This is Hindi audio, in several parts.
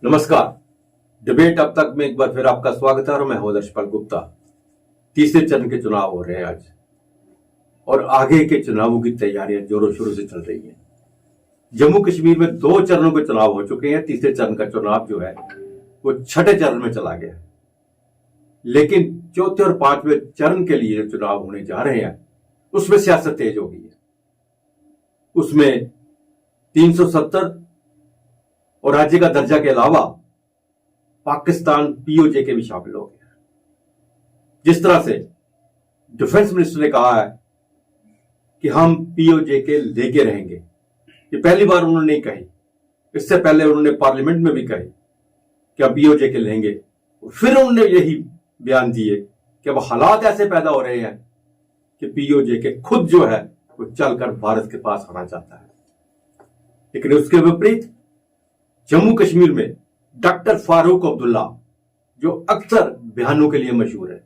नमस्कार। डिबेट अब तक में एक बार फिर आपका स्वागत है और मैं हूं दर्शपाल गुप्ता। तीसरे चरण के चुनाव हो रहे हैं आज और आगे के चुनावों की तैयारियां जोरों शोरों से चल रही हैं। जम्मू कश्मीर में 2 चरणों के चुनाव हो चुके हैं। तीसरे चरण का चुनाव जो है वो छठे चरण में चला गया, लेकिन चौथे और 5वें चरण के लिए जो चुनाव होने जा रहे हैं उसमें सियासत तेज हो गई है। उसमें 370 और राज्य का दर्जा के अलावा पाकिस्तान पीओजे के भी शामिल हो गए। जिस तरह से डिफेंस मिनिस्टर ने कहा है कि हम पीओजे के लेके रहेंगे, ये पहली बार उन्होंने नहीं कही। इससे पहले उन्होंने पार्लियामेंट में भी कही कि हम पीओजे के लेंगे। फिर उन्होंने यही बयान दिए कि अब हालात ऐसे पैदा हो रहे हैं कि पीओजे के खुद जो है वो चलकर भारत के पास आना चाहता है। लेकिन उसके विपरीत जम्मू कश्मीर में डॉक्टर फारूक अब्दुल्ला, जो अक्सर बयानों के लिए मशहूर है,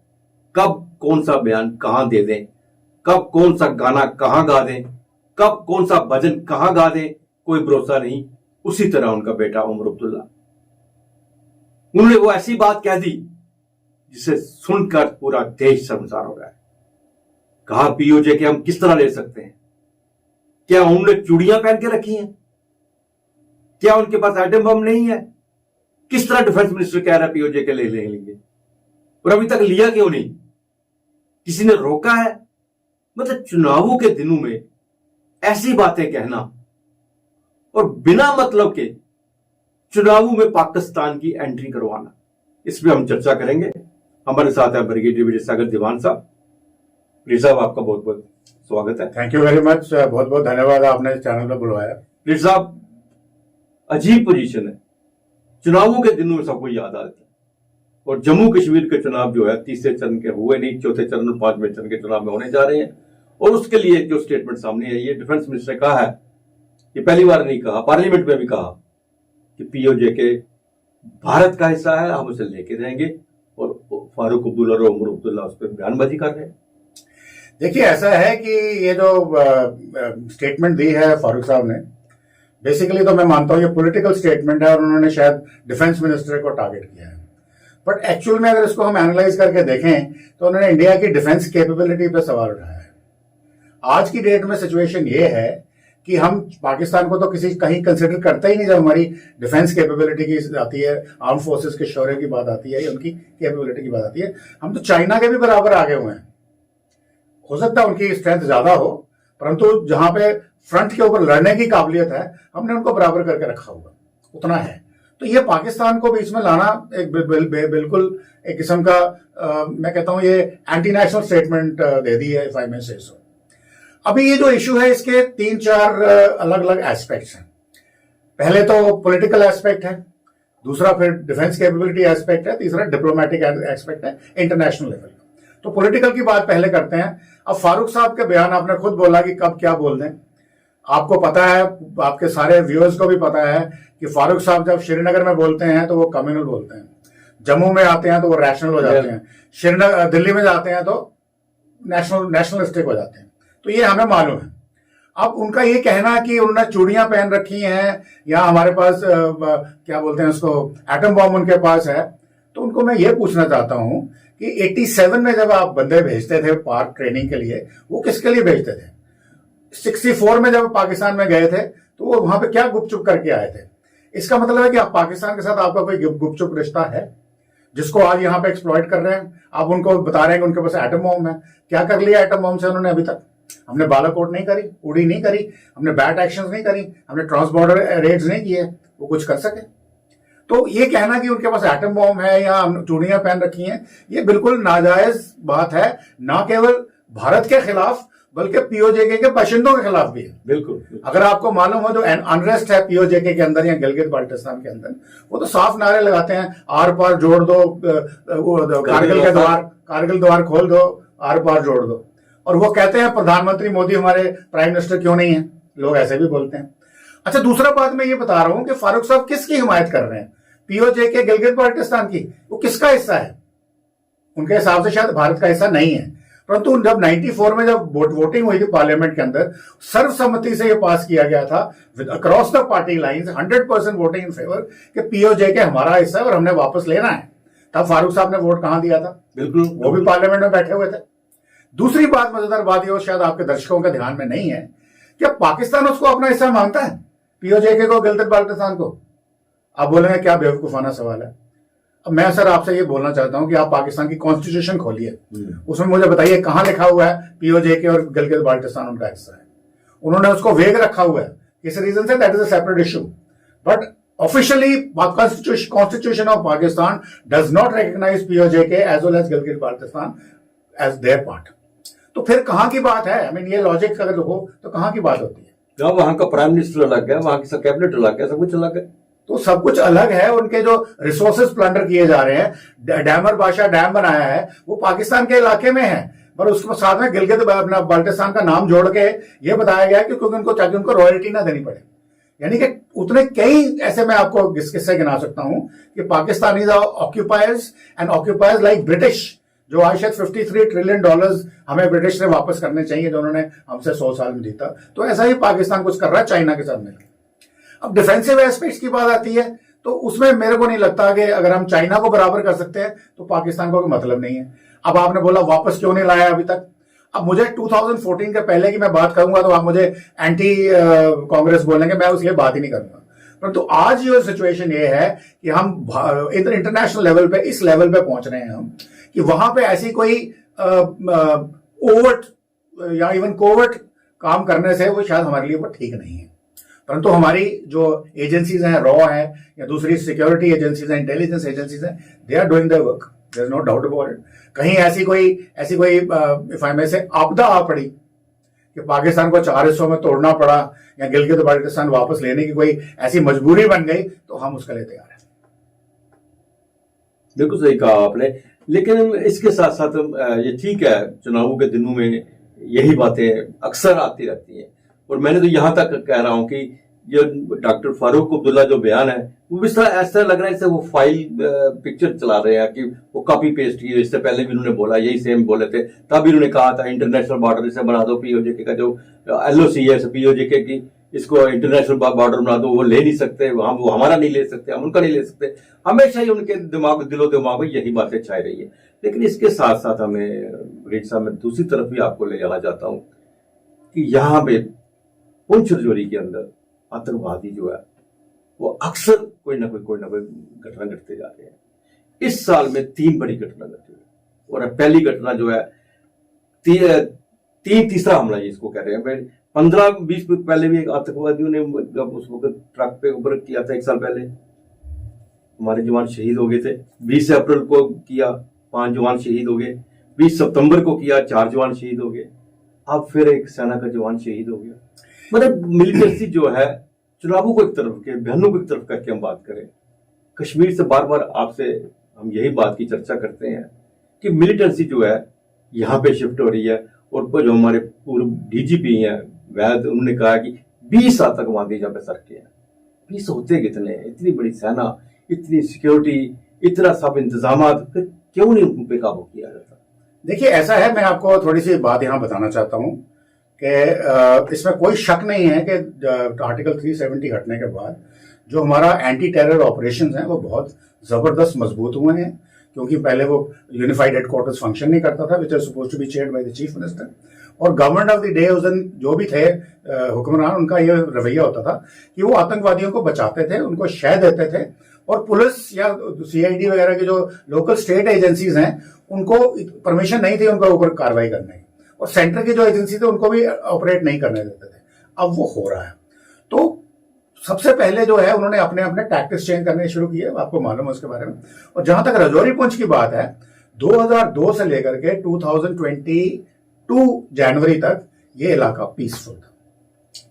कब कौन सा बयान कहां दे दें, कब कौन सा गाना कहां गा दें, कब कौन सा भजन कहां गा दें, कोई भरोसा नहीं। उसी तरह उनका बेटा उमर अब्दुल्ला, उन्होंने वो ऐसी बात कह दी जिसे सुनकर पूरा देश शर्मसार हो रहा है। कहा पीओजे के हम किस तरह ले सकते हैं? क्या उन्होंने चूड़ियां पहन के रखी हैं? क्या उनके पास एटम बम नहीं है? किस तरह डिफेंस मिनिस्टर कह रहा है पीओजे के ले लेंगे, और अभी तक लिया क्यों नहीं? किसी ने रोका है? मतलब चुनावों के दिनों में ऐसी बातें कहना और बिना मतलब के चुनावों में पाकिस्तान की एंट्री करवाना, इस पर हम चर्चा करेंगे। हमारे साथ है ब्रिगेडियर विजय सागर दीवान साहब। प्लीज साहब, आपका बहुत बहुत स्वागत है। थैंक यू वेरी मच, बहुत बहुत धन्यवाद, आपने इस चैनल पर बुलवाया। प्लीज साहब, अजीब पोजीशन है, चुनावों के दिनों में सबको याद आता है, और जम्मू कश्मीर के चुनाव जो है तीसरे चरण के हुए नहीं, चौथे चरण और 5वें चरण के चुनाव में होने जा रहे हैं। और उसके लिए जो स्टेटमेंट सामने आई है, डिफेंस मिनिस्टर ने कहा है, ये पहली बार नहीं कहा, पार्लियामेंट में भी कहा कि पीओजे के भारत का हिस्सा है, हम उसे लेके रहेंगे। और फारूक अब्दुल्ला और उमर अब्दुल्ला उस पर बयानबाजी कर रहे हैं। देखिए, ऐसा है कि ये जो स्टेटमेंट दी है फारूक साहब ने, बेसिकली तो मैं मानता हूं ये पॉलिटिकल स्टेटमेंट है और उन्होंने शायद डिफेंस मिनिस्टर को टारगेट किया है। बट एक्चुअल में अगर इसको हम एनालाइज करके देखें तो उन्होंने इंडिया की डिफेंस कैपेबिलिटी पर सवाल उठाया है। आज की डेट में सिचुएशन ये है कि हम पाकिस्तान को तो किसी कहीं कंसिडर करते ही नहीं। जब हमारी डिफेंस कैपेबिलिटी की आती है, आर्म फोर्सेस के शौर्य की बात आती है या उनकी कैपेबिलिटी की बात आती है, हम तो चाइना के भी बराबर आगे हुए हैं। हो सकता है उनकी स्ट्रेंथ ज्यादा हो, परंतु जहां पे फ्रंट के ऊपर लड़ने की काबिलियत है, हमने उनको बराबर करके रखा हुआ, उतना है। तो ये पाकिस्तान को बीच में लाना एक बिल्कुल एक किस्म का मैं कहता हूं ये एंटी नेशनल स्टेटमेंट दे दी है, इफ आई मे से सो। अभी ये जो इशू है, इसके 3-4 अलग अलग एस्पेक्ट्स हैं। पहले तो पॉलिटिकल एस्पेक्ट है, दूसरा फिर डिफेंस कैपेबिलिटी एस्पेक्ट है, तीसरा डिप्लोमेटिक एस्पेक्ट है इंटरनेशनल लेवल। तो पॉलिटिकल की बात पहले करते हैं। अब फारूक साहब के बयान, आपने खुद बोला कि कब क्या बोल दें। आपको पता है, आपके सारे व्यूअर्स को भी पता है कि फारूक साहब जब श्रीनगर में बोलते हैं तो वो कम्युनल बोलते हैं, जम्मू में आते हैं तो वो रैशनल हो जाते हैं, श्रीनगर दिल्ली में जाते हैं तो नेशनलिस्टिक हो जाते हैं। तो ये हमें मालूम है। अब उनका ये कहना कि उन्होंने चूड़ियां पहन रखी हैं या हमारे पास क्या बोलते हैं उसको, एटम बॉम्ब उनके पास है, तो उनको मैं ये पूछना चाहता हूं कि 87 में जब आप बंदे भेजते थे पार्क ट्रेनिंग के लिए, वो किसके लिए भेजते थे? 64 में जब पाकिस्तान में गए थे तो वो वहां पे क्या गुपचुप करके आए थे? इसका मतलब है कि आप पाकिस्तान के साथ आपका कोई गुपचुप रिश्ता है, जिसको आज यहाँ पे एक्सप्लॉइट कर रहे हैं। आप उनको बता रहे हैं कि उनके पास एटम बॉम्ब है। क्या कर लिया एटम बॉम्ब से उन्होंने अभी तक? हमने बालाकोट नहीं करी, उड़ी नहीं करी, हमने बैट एक्शन नहीं करी, हमने ट्रांस बॉर्डर रेड्स नहीं किए, वो कुछ कर सके? तो ये कहना कि उनके पास एटम बॉम्ब है या चूड़ियां पहन रखी हैं, ये बिल्कुल नाजायज बात है, ना केवल भारत के खिलाफ बल्कि पीओजे के बाशिंदों के खिलाफ भी है। बिल्कुल। अगर आपको मालूम हो जो अनरेस्ट है पीओजे के अंदर या गिलगित बाल्टिस्तान के अंदर, वो तो साफ नारे लगाते हैं, आर पार जोड़ दो, कारगिल द्वार खोल दो, आर पार जोड़ दो। और वो कहते हैं प्रधानमंत्री मोदी हमारे प्राइम मिनिस्टर क्यों नहीं है, लोग ऐसे भी बोलते हैं। अच्छा, दूसरा बात मैं ये बता रहा हूं कि फारूक साहब किसकी हिमायत कर रहे हैं? पीओजे के गिलगित बाल्टिस्तान की। वो किसका हिस्सा है? उनके हिसाब से शायद भारत का हिस्सा नहीं है। परंतु जब 94 में जब वोटिंग हुई थी पार्लियामेंट के अंदर, सर्वसम्मति से यह पास किया गया था with across the party lines, 100% voting in favour कि पीओजे के हमारा हिस्सा है और हमने वापस लेना है। तब फारूक साहब ने वोट कहां दिया था? बिल्कुल, वो भी पार्लियामेंट में बैठे हुए थे। दूसरी बात, मजेदार बात ये, शायद आपके दर्शकों के ध्यान में नहीं है, क्या पाकिस्तान उसको अपना हिस्सा मानता है, पीओजे के को, गिलगित बाल्टिस्तान को? आप बोलेंगे क्या बेवकूफाना सवाल है। अब मैं सर आपसे ये बोलना चाहता हूं कि आप पाकिस्तान की कॉन्स्टिट्यूशन खोलिए, उसमें मुझे बताइए कहां लिखा हुआ है पीओजे के और गिलगित बाल्टिस्तान उनका हिस्सा है। उन्होंने उसको वेग रखा हुआ है, किस रीजन से, that is a separate issue, but officially constitution of Pakistan does not recognise POJK as well as Gilgit Baltistan as their part. तो फिर कहां की बात है? आई मीन ये लॉजिक अगर हो तो कहां की बात होती है? वहां का प्राइम मिनिस्टर अलग है, वहां की कैबिनेट अलग है, सब कुछ अलग है। तो सब कुछ अलग है। उनके जो रिसोर्सेज प्लंडर किए जा रहे हैं, डैमर बादशाह डैम बनाया है वो पाकिस्तान के इलाके में है, पर उसके साथ में गिलगित बाल्टिस्तान का नाम जोड़ के ये बताया गया कि क्योंकि उनको, ताकि उनको रॉयल्टी ना देनी पड़े। यानी कि उतने कई ऐसे मैं आपको किस्से गिना सकता हूं कि पाकिस्तानी ऑक्यूपायर्स एंड ऑक्यूपायर्स लाइक ब्रिटिश, जो आज शायद $53 ट्रिलियन हमें ब्रिटिश से वापस करने चाहिए जो उन्होंने हमसे 100 साल में जीता। तो ऐसा ही पाकिस्तान कुछ कर रहा है चाइना के साथ मिलकर। अब डिफेंसिव एस्पेक्ट्स की बात आती है तो उसमें मेरे को नहीं लगता कि अगर हम चाइना को बराबर कर सकते हैं तो पाकिस्तान को कोई मतलब नहीं है। अब आपने बोला वापस क्यों नहीं लाया अभी तक। अब मुझे 2014 के पहले की मैं बात करूंगा तो आप मुझे एंटी कांग्रेस बोलेंगे, मैं उसके लिए बात ही नहीं करूंगा। परंतु आज जो सिचुएशन ये है कि हम इंटरनेशनल लेवल पे, इस लेवल पे पहुंच रहे हैं हम कि वहां पे ऐसी कोई ओवर्ट या इवन कोवर्ट काम करने से वो शायद हमारे लिए वो ठीक नहीं है। परंतु हमारी जो एजेंसीज हैं, रॉ है या दूसरी सिक्योरिटी एजेंसीज हैं, इंटेलिजेंस एजेंसीज हैं, they are doing their work, there is no doubt about it. कहीं ऐसी कोई इफ आई मे से आपदा आ पड़ी कि पाकिस्तान को 4 हिस्सों में तोड़ना पड़ा या गिलगित बाल्टिस्तान वापस लेने की कोई ऐसी मजबूरी बन गई तो हम उसके लिए तैयार हैं। बिल्कुल सही कहा आपने, लेकिन इसके साथ साथ ये ठीक है, चुनावों के दिनों में यही बातें अक्सर आती रहती हैं। और मैंने तो यहां तक कह रहा हूं कि ये डॉक्टर फारूक अब्दुल्ला जो बयान है वो भी ऐसा लग रहा है जैसे वो फाइल पिक्चर चला रहे हैं कि वो कॉपी पेस्ट की। इससे पहले भी उन्होंने बोला, यही सेम बोले थे, तब भी उन्होंने कहा था इंटरनेशनल बॉर्डर इसे बना दो, पीओजे का जो LOC है पीओजे की, इसको इंटरनेशनल बॉर्डर बना दो, वो ले नहीं सकते, वो हमारा नहीं ले सकते, हम उनका नहीं ले सकते। हमेशा ही उनके दिलो दिमाग में यही बातें छाई रही है। लेकिन इसके साथ साथ हमें रीड साहब, मैं दूसरी तरफ भी आपको ले जाना चाहता हूँ कि यहाँ पे पुंछ राजौरी के अंदर आतंकवादी जो है वो अक्सर कोई ना कोई घटना घटते जा रहे हैं। इस साल में 3 बड़ी घटना घटी और पहली घटना जो है तीसरा हमला जिसको कह रहे हैं। 15-20 पहले भी एक आतंकवादियों ने उस वक्त ट्रक पे ऊपर किया था, 1 साल पहले हमारे जवान शहीद हो गए थे। 20 अप्रैल को किया, 5 जवान शहीद हो गए। 20 सितंबर को किया, 4 जवान शहीद हो गए। अब फिर एक सेना का जवान शहीद हो गया। मतलब मिलिटेंसी जो है, चुनावों को एक तरफ के, बहनों को एक तरफ करके हम बात करें, कश्मीर से बार बार आपसे हम यही बात की चर्चा करते हैं कि मिलिटेंसी जो है यहाँ पे शिफ्ट हो रही है। और जो हमारे पूर्व DGP हैं वैद, उन्होंने कहा कि 20 आतंकवादी जहाँ पे सरके हैं। 20 होते कितने, इतनी बड़ी सेना, इतनी सिक्योरिटी, इतना सब इंतजाम, क्यों नहीं उन पे काबू किया जाता? देखिए ऐसा है, मैं आपको थोड़ी सी बात यहाँ बताना चाहता हूँ कि इसमें कोई शक नहीं है कि आर्टिकल 370 हटने के बाद जो हमारा एंटी टेरर ऑपरेशंस हैं वो बहुत जबरदस्त मजबूत हुए हैं। क्योंकि पहले वो यूनिफाइड हेडक्वार्टर्स फंक्शन नहीं करता था, which are supposed to be chaired by the chief minister. और गवर्नमेंट ऑफ द डे उस दिन जो भी थे हुक्मरान, उनका ये रवैया होता था कि वो आतंकवादियों को बचाते थे, उनको शह देते थे। और पुलिस या CID वगैरह की जो लोकल स्टेट एजेंसीज हैं उनको परमिशन नहीं थी उनके ऊपर कार्रवाई करने की, और सेंटर की जो एजेंसी थे उनको भी ऑपरेट नहीं करने देते थे। अब वो हो रहा है। तो सबसे पहले जो है उन्होंने अपने अपने टैक्टिक्स चेंज करने शुरू किए, आपको मालूम है उसके बारे में। और जहां तक राजौरी पुंछ की बात है, 2002 से लेकर के 2022 जनवरी तक ये इलाका पीसफुल था।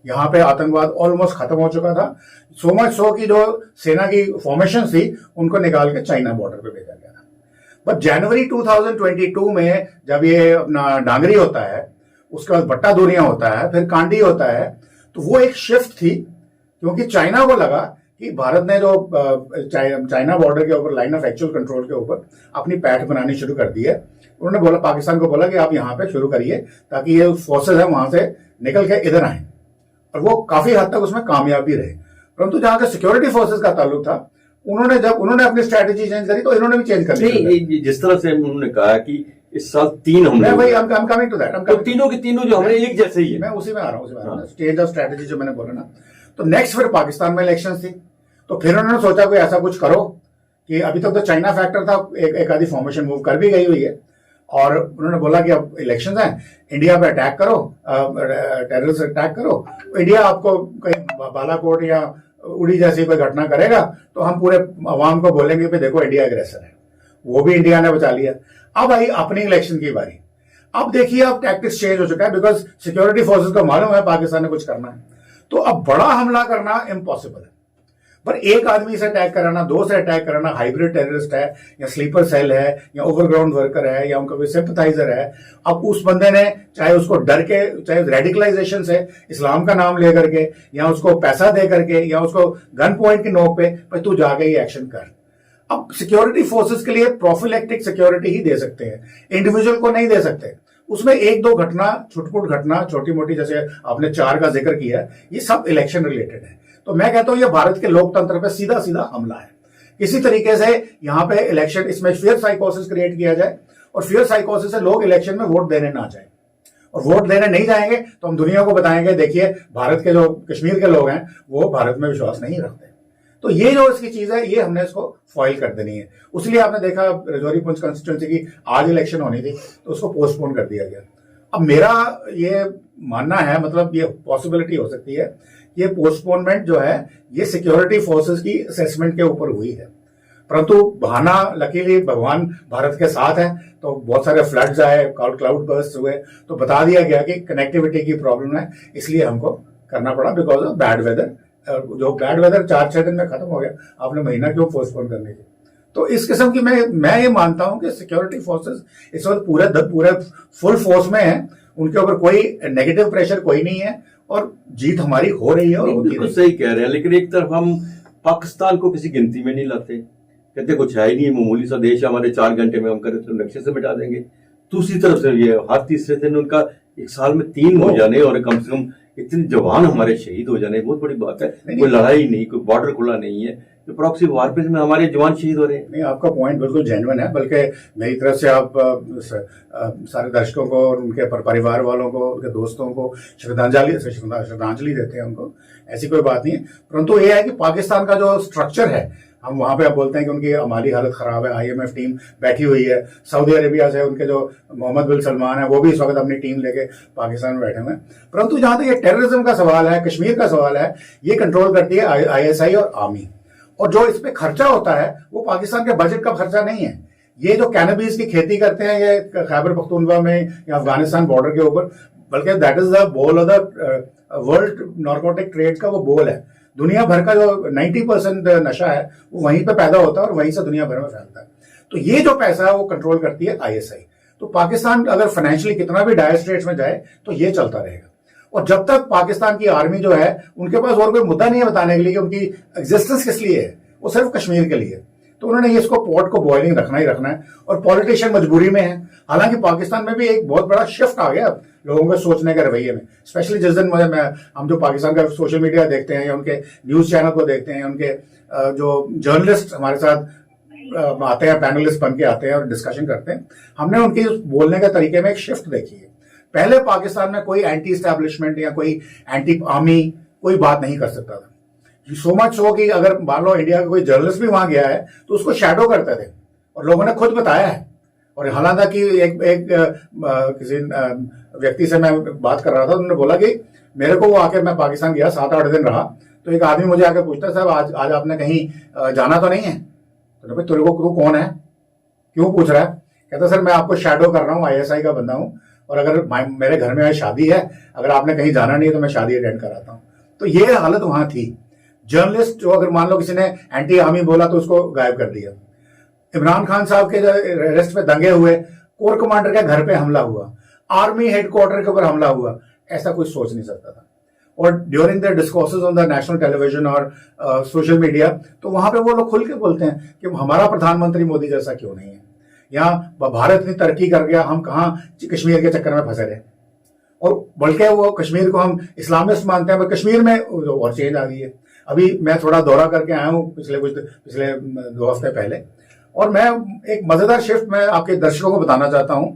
यहाँ पे आतंकवाद ऑलमोस्ट खत्म हो चुका था। सो मच सो की जो सेना की फॉर्मेशन थी उनको निकाल के चाइना बॉर्डर पे भेजा गया था। बट जनवरी 2022 में जब ये अपना डांगरी होता है, उसके बाद बट्टा दूरियां होता है, फिर कांडी होता है, तो वो एक शिफ्ट थी। क्योंकि चाइना को लगा कि भारत ने जो चाइना बॉर्डर के ऊपर लाइन ऑफ एक्चुअल कंट्रोल के ऊपर अपनी पैठ बनानी शुरू कर दी है। उन्होंने बोला, पाकिस्तान को बोला कि आप यहाँ पे शुरू करिए ताकि ये फोर्सेज है वहां से निकल के इधर आए, और वो काफी हद तक उसमें कामयाब भी रहे। परंतु जहां से सिक्योरिटी फोर्सेज का ताल्लुक था, उन्होंने अपनी स्ट्रैटेजी चेंज करी तो इन्होंने भी चेंज कर दी। जिस तरह से उन्होंने कहा कि इस साल 3 हमले, भाई I'm coming to that, तो तीनों के तीनों जो हमले एक जैसे ही है। मैं उसी में आ रहा हूँ, चेंज ऑफ स्ट्रैटेजी जो मैंने बोला ना। तो नेक्स्ट फिर पाकिस्तान में इलेक्शन थी, तो फिर उन्होंने सोचा कोई ऐसा कुछ करो कि अभी तक तो चाइना फैक्टर था, एक आधी फॉर्मेशन मूव कर भी गई हुई है, और उन्होंने बोला कि अब इलेक्शन है, इंडिया पे अटैक करो, टेररिस्ट अटैक करो, इंडिया आपको कहीं बालाकोट या उड़ी जैसी कोई घटना करेगा तो हम पूरे अवाम को बोलेंगे कि देखो इंडिया एग्रेसर है। वो भी इंडिया ने बचा लिया। अब आई अपनी इलेक्शन की बारी। अब देखिए, अब टैक्टिक्स चेंज हो चुका है, बिकॉज सिक्योरिटी फोर्सेस को मालूम है पाकिस्तान ने कुछ करना है, तो अब बड़ा हमला करना इम्पॉसिबल है। पर एक आदमी से अटैक कराना, 2 से अटैक कराना, हाइब्रिड टेररिस्ट है या स्लीपर सेल है या ओवरग्राउंड वर्कर है या उनका कोई सिंपथाइजर है, अब उस बंदे ने चाहे उसको डर के, चाहे रेडिकलाइजेशन से इस्लाम का नाम लेकर के या उसको पैसा दे करके या उसको गन पॉइंट की नोक पे भाई तू जाके ये एक्शन कर। अब सिक्योरिटी फोर्सेस के लिए प्रोफिलेक्टिक सिक्योरिटी ही दे सकते हैं, इंडिविजुअल को नहीं दे सकते। उसमें 1-2 घटना, छुटपुट घटना, छोटी मोटी, जैसे आपने 4 का जिक्र किया, ये सब इलेक्शन रिलेटेड है। तो मैं कहता हूं ये भारत के लोकतंत्र पे सीधा सीधा हमला है। किसी तरीके से यहाँ पे इलेक्शन, इसमें फियर साइकोसिस क्रिएट किया जाए, और फियर साइकोसिस से लोग इलेक्शन में वोट देने ना जाए, और वोट देने नहीं जाएंगे तो हम दुनिया को बताएंगे, देखिए भारत के जो कश्मीर के लोग हैं वो भारत में विश्वास नहीं रखते। तो ये जो इसकी चीज है, ये हमने इसको फॉइल कर देनी है। उसलिए आपने देखा रजौरी पुंछ कंस्टिट्यूंसी की आज इलेक्शन होनी थी तो उसको पोस्टपोन कर दिया गया। अब मेरा ये मानना है, मतलब ये पॉसिबिलिटी हो सकती है, ये पोस्टपोनमेंट जो है ये सिक्योरिटी फोर्सेस की असेसमेंट के ऊपर हुई है। परंतु बहाना, लकीली भगवान भारत के साथ है, तो बहुत सारे फ्लड्स आए, क्लाउड बर्स्ट हुए, तो बता दिया गया कि कनेक्टिविटी की प्रॉब्लम है, इसलिए हमको करना पड़ा बिकॉज ऑफ बैड वेदर। जो बैड वेदर 4-6 दिन में खत्म हो गया, आपने महीना क्यों पोस्टपोन करने की। तो इस किस्म की मैं ये मानता हूं कि सिक्योरिटी फोर्सेस इस वक्त पूरे फुल फोर्स में है, उनके ऊपर कोई नेगेटिव प्रेशर कोई नहीं है, और जीत हमारी हो रही है। और बिल्कुल सही कह रहे हैं, लेकिन एक तरफ हम पाकिस्तान को किसी गिनती में नहीं लाते, कहते कुछ है ही नहीं, मामूली सा देश, हमारे 4 घंटे में हम करें तो नक्शे से मिटा देंगे। दूसरी तरफ से ये हर तीसरे दिन उनका 1 साल में 3 हो जाने, और कम से कम इतने जवान हमारे शहीद हो जाने, बहुत बड़ी बात है। कोई लड़ाई नहीं, कोई बॉर्डर खुला नहीं है, तो प्रॉक्सी वारपेज में हमारे जवान शहीद हो रहे हैं। नहीं, आपका पॉइंट बिल्कुल जेन्युइन है, बल्कि मेरी तरफ से आप सारे दर्शकों को और उनके परिवार वालों को, उनके दोस्तों को श्रद्धांजलि देते हैं उनको, ऐसी कोई बात नहीं है। परंतु ये है कि पाकिस्तान का जो स्ट्रक्चर है, हम वहां पे आप बोलते हैं कि उनकी माली हालत खराब है, IMF टीम बैठी हुई है, सऊदी अरेबिया से उनके जो मोहम्मद बिन सलमान है वो भी इस वक्त अपनी टीम लेके पाकिस्तान में बैठे हुए हैं। परंतु जहां तक ये टेररिज्म का सवाल है, कश्मीर का सवाल है, ये कंट्रोल करती है ISI और आर्मी, और जो इस पे खर्चा होता है वो पाकिस्तान के बजट का खर्चा नहीं है। ये जो कैनबीज की खेती करते हैं ये खैबर पख्तूनख्वा में या अफगानिस्तान बॉर्डर के ऊपर, बल्कि that is the bowl of the world narcotic trade का वो बोल है। दुनिया भर का जो 90% नशा है वो वहीं पे पैदा होता है और वहीं से दुनिया भर में फैलता है। तो ये जो पैसा है वो कंट्रोल करती है ISI। तो पाकिस्तान अगर फाइनेंशियली कितना भी डायर स्ट्रेट्स में जाए तो ये चलता रहेगा। और जब तक पाकिस्तान की आर्मी जो है उनके पास और कोई मुद्दा नहीं है बताने के लिए कि उनकी एग्जिस्टेंस किस लिए है, वो सिर्फ कश्मीर के लिए, तो उन्होंने इसको पॉट को बॉइलिंग रखना ही रखना है। और पॉलिटिशियन मजबूरी में है। हालांकि पाकिस्तान में भी एक बहुत बड़ा शिफ्ट आ गया लोगों के सोचने के रवैये में, स्पेशली जिस दिन हम जो पाकिस्तान का सोशल मीडिया देखते हैं या उनके न्यूज चैनल को देखते हैं, उनके जो जर्नलिस्ट हमारे साथ आते हैं, पैनलिस्ट बन के आते हैं और डिस्कशन करते हैं, हमने उनके बोलने के तरीके में एक शिफ्ट देखी है। पहले पाकिस्तान में कोई एंटी एस्टैब्लिशमेंट या कोई एंटी आर्मी कोई बात नहीं कर सकता था। सो मच सो कि अगर मान लो इंडिया का कोई जर्नलिस्ट भी वहां गया है तो उसको शैडो करते थे, और लोगों ने खुद बताया है। और हालांकि एक किसी व्यक्ति से मैं बात कर रहा था, उन्होंने बोला कि मेरे को वो आके, मैं पाकिस्तान गया 7-8 दिन रहा, तो एक आदमी मुझे आके पूछता, साहब आज आपने कहीं जाना तो नहीं है? तो भाई तेरे को तू कौन है, क्यों पूछ रहा है? कहता सर मैं आपको शैडो कर रहा हूँ, ISI का बंदा हूँ, और अगर मेरे घर में शादी है, अगर आपने कहीं जाना नहीं है तो मैं शादी अटेंड कराता हूँ। तो ये हालत वहां थी। जर्नलिस्ट जो, अगर मान लो किसी ने एंटी आर्मी बोला तो उसको गायब कर दिया। इमरान खान साहब के जो अरेस्ट में दंगे हुए, कोर कमांडर के घर पे हमला हुआ, आर्मी हेडक्वार्टर के ऊपर हमला हुआ, ऐसा कुछ सोच नहीं सकता था। और during the discourses on the national television और सोशल मीडिया, तो वहां पे वो लोग खुल के बोलते हैं कि हमारा प्रधानमंत्री मोदी जैसा क्यों नहीं है, यहाँ भारत इतनी तरक्की कर गया, हम कहाँ कश्मीर के चक्कर में फंसे रहे। और बल्कि वो कश्मीर को हम इस्लामिस्ट मानते हैं, पर कश्मीर में और चेंज आ गई है। अभी मैं थोड़ा दौरा करके आया हूँ पिछले 2 हफ्ते पहले, और मैं एक मजेदार शिफ्ट मैं आपके दर्शकों को बताना चाहता हूं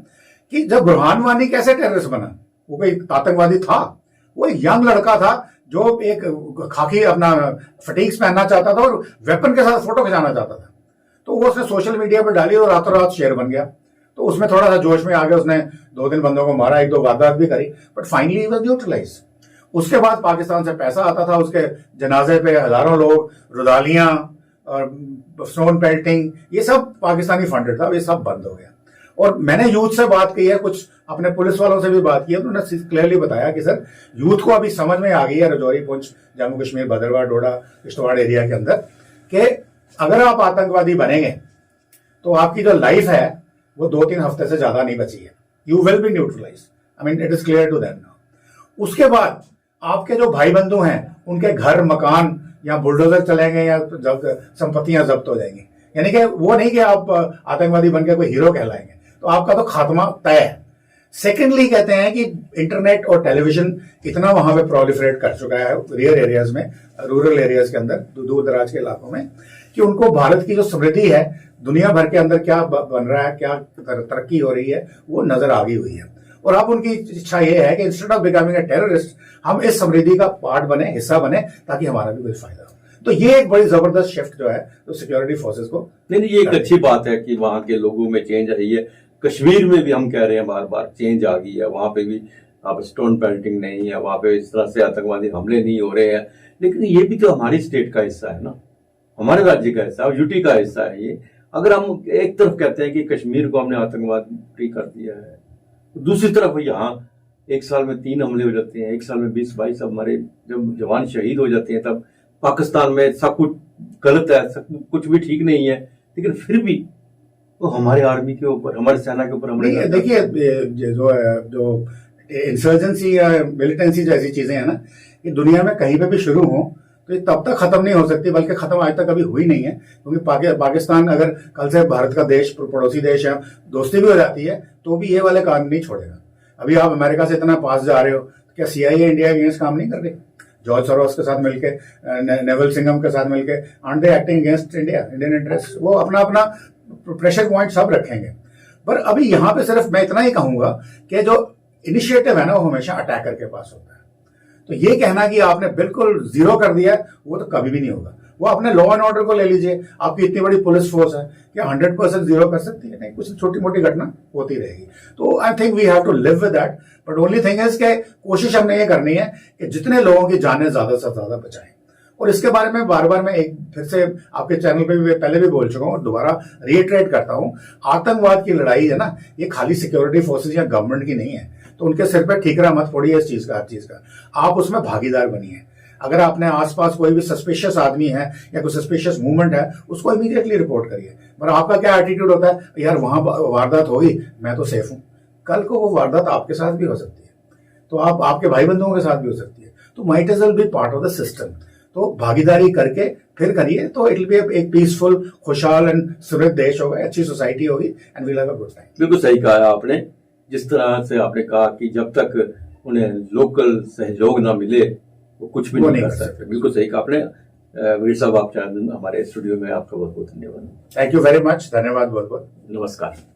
कि जब बुरहान वानी कैसे टेररिस्ट बना, वो कोई आतंकवादी था, वो एक यंग लड़का था जो एक खाकी अपना फटीक्स पहनना चाहता था और वेपन के साथ फोटो खिंचाना चाहता था। तो वो उसने सोशल मीडिया पर डाली और रातों रात शेयर बन गया। तो उसमें थोड़ा सा जोश में आ गया, उसने 2-3 बंदों को मारा, 1-2 वारदात भी करी, बट फाइनली वाज न्यूट्रलाइज। उसके बाद पाकिस्तान से पैसा आता था, उसके जनाजे पे हजारों लोग, रुदालियां और स्टोन पेल्टिंग, ये सब पाकिस्तानी फंडेड था, ये सब बंद हो गया। और मैंने यूथ से बात की है, कुछ अपने पुलिस वालों से भी बात की है, उन्होंने क्लियरली बताया कि सर यूथ को अभी समझ में आ गई है, राजौरी, पुंछ, जम्मू कश्मीर, भद्रवाह, डोडा, किश्तवाड़ एरिया के अंदर, कि अगर आप आतंकवादी बनेंगे तो आपकी जो लाइफ है वो 2-3 हफ्ते से ज्यादा नहीं बची है। You will be neutralize, I mean it is clear to them now. उसके बाद आपके जो भाई बंधु हैं उनके घर, मकान या बुलडोजर चलेंगे या संपत्तियां जब्त हो जाएंगी। यानी कि वो नहीं कि आप आतंकवादी बनकर कोई हीरो कहलाएंगे, तो आपका तो खात्मा तय है। सेकेंडली कहते हैं कि इंटरनेट और टेलीविजन इतना वहां पे प्रोलिफरेट कर चुका है रियर एरियाज में, रूरल एरियाज के अंदर, दूर दराज के इलाकों में, कि उनको भारत की जो समृद्धि है, दुनिया भर के अंदर क्या बन रहा है, क्या तरक्की हो रही है, वो नजर आ गई हुई है। और अब उनकी इच्छा ये है कि instead of becoming a terrorist, हम इस समृद्धि का पार्ट बने, हिस्सा बने, ताकि हमारा भी कोई फायदा हो। तो ये एक बड़ी जबरदस्त शिफ्ट जो है तो सिक्योरिटी फोर्सेस को, नहीं, ये एक अच्छी बात है कि वहां के लोगों में चेंज आई है। कश्मीर में भी हम कह रहे हैं बार बार चेंज आ गई है, वहां पे भी अब स्टोन पेल्टिंग नहीं है, वहां पे इस तरह से आतंकवादी हमले नहीं हो रहे हैं। लेकिन ये भी तो हमारी स्टेट का हिस्सा है ना, हमारे राज्य का हिस्सा है, यूटी का हिस्सा है ये। अगर हम एक तरफ कहते हैं कि कश्मीर को हमने आतंकवाद फ्री कर दिया है, तो दूसरी तरफ यहाँ 1 साल में 3 हमले हो जाते हैं, 1 साल में 20-22 हमारे जब जवान शहीद हो जाते हैं, तब पाकिस्तान में सब कुछ गलत है, सब कुछ भी ठीक नहीं है, लेकिन फिर भी तो हमारे आर्मी के ऊपर, हमारे सेना के ऊपर हमले। देखिए जो इंसर्जेंसी या मिलिटेंसी जैसी चीजें हैं ना, ये दुनिया में कहीं पे भी शुरू हो तो ये तब तक खत्म नहीं हो सकती, बल्कि खत्म आज तक कभी हुई नहीं है। क्योंकि पाकिस्तान अगर कल से भारत का देश, पड़ोसी देश है, दोस्ती भी हो जाती है, तो भी ये वाले काम नहीं छोड़ेगा। अभी आप अमेरिका से इतना पास जा रहे हो, क्या CIA इंडिया अगेंस्ट काम नहीं कर रही? जॉर्ज सोरोस के साथ मिलके, नेवल सिंघम के साथ मिलके, आरंट दे एक्टिंग अगेंस्ट इंडियन इंटरेस्ट? वो अपना अपना प्रेशर पॉइंट सब रखेंगे। पर अभी यहाँ पे सिर्फ मैं इतना ही कहूंगा कि जो इनिशिएटिव है ना, वो हमेशा अटैकर के पास होता है। तो ये कहना कि आपने बिल्कुल जीरो कर दिया है, वो तो कभी भी नहीं होगा। वो अपने लॉ एंड ऑर्डर को ले लीजिए, आपकी इतनी बड़ी पुलिस फोर्स है, क्या 100% जीरो कर सकती है? नहीं, कुछ छोटी मोटी घटना होती रहेगी। तो I think we have to live with that, but only thing is कि कोशिश हमने ये करनी है कि जितने लोगों की जानें ज्यादा से ज्यादा बचाएं। और इसके बारे में बार बार मैं एक फिर से आपके चैनल पे भी पहले भी बोल चुका हूं और दोबारा रिएटरेट करता हूं, आतंकवाद की लड़ाई है ना, ये खाली सिक्योरिटी फोर्सेज या गवर्नमेंट की नहीं है। तो उनके सिर पे ठीकरा मत फोड़िए इस चीज का, हर चीज का। आप उसमें भागीदार बनिए। अगर आपने आसपास कोई भी सस्पिशियस आदमी है या कोई सस्पिशियस मूवमेंट है, उसको इमीडिएटली रिपोर्ट करिए। पर आपका क्या एटीट्यूड होता है, यार वहां वारदात होगी, मैं तो सेफ हूं। कल को वो वारदात आपके साथ भी हो सकती है, तो आप आपके भाई बंधुओं के साथ भी हो सकती है। तो might as well be part of the system. तो भागीदारी करके फिर करिए, तो इट विल बी एक पीसफुल, खुशहाल एंड समृद्ध देश होगा, अच्छी सोसाइटी होगी, and we'll have a good time. बिल्कुल सही कहा आपने। जिस तरह से आपने कहा कि जब तक उन्हें लोकल सहयोग ना मिले वो कुछ भी नहीं कर सकते। बिल्कुल सही कहा आपने। वीर साहब, आप हमारे स्टूडियो में, आपका बहुत बहुत धन्यवाद। थैंक यू वेरी मच, धन्यवाद बहुत बहुत। नमस्कार।